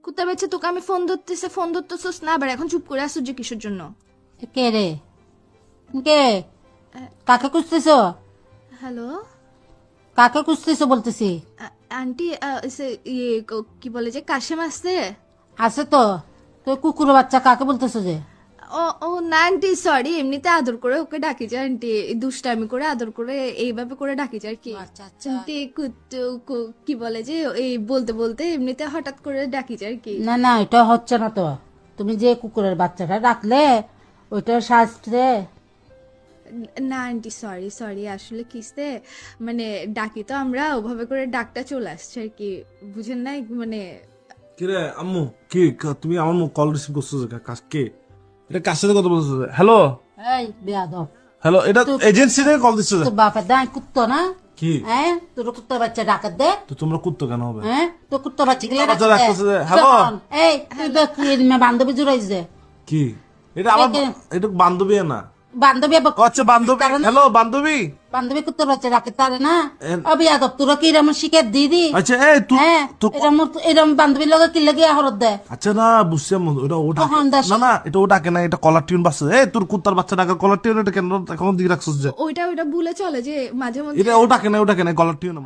কুত্তা বেচে তোকে আমি ফোন ধরতেছিস না, আবার এখন চুপ করে আসছিস যে কিসের জন্য? কে রে কে? কাকে খুঁজতেছ? হ্যালো কাকে খুঁজতেছ বলতেছি? আন্টি, কি বলে যে কাশেম আসছে? আছে তো। তুই কুকুর বাচ্চা কাকে বলতেছ যে? ও ও না আন্টি, সরি, এমনিতে আদর করে ওকে ডাকি যায় আন্টি, দুষ্টামি করে আদর করে এইভাবে করে ডাকি যায় আর কি। আচ্ছা, আচ্ছা। আন্টি কি বলে যে এই বলতে বলতে এমনিতে হঠাৎ করে ডাকি যায় আর কি। না না, এটা হচ্ছে না তো। তুমি যে কুকুরের বাচ্চাটা রাখলে ওইটার শাস্ত্রে। না আন্টি, সরি সরি, আসলে কিসে মানে ডাকি তো আমরা ওভাবে করে ডাকটা চলে আসছে আর কি, বুঝেন নাই মানে। কিরে আম্মু কি তুমি আমার কল রিসিভ করছো যে কে? এটা কার সাথে কথা বলছো? হ্যালো এই বেয়াদব, হ্যালো, এটা এজেন্সি থেকে কল দিচ্ছ? তোর বাপের দায় কুত্তো না? কি হ্যাঁ, তোর কুত্তার বাচ্চা ডাকাত দে। তো তোমরা কুত্তো কেন হবে? হ্যাঁ, তোর কুত্তার বাচ্চা গেলে বাচ্চা রাখতেছে যে, হ্যালো? এই তুই তো কি বান্ধবী জুড়াইছ যে? কি এটা আমার এটা বান্ধবী না? বান্ধবী আবার আচ্ছা বান্ধবী, হ্যালো বান্ধবী। বান্ধবী কুত্তার বাচ্চা রাখে তারে না? এন- অবিয়াদব, তোরা কি এরম শিখে দিদি? আচ্ছা এই তুই হ্যাঁ, তো এরম বান্ধবীর লগে কি লাগে হরত দেয়? আচ্ছা না বুঝছি আম্মু, এটা ও ডাকে তখন দাস- না, না এটা ও ডাকে না, এটা কলার টিউন বাজছে। এই তোর কুত্তার বাচ্চা ডাকার কলার টিউন, এটা কেন এখন দিকে রাখছিস যে? ওইটা ভুলে চলে যে মাঝে মধ্যে এটা ও ডাকে না, কলার টিউন।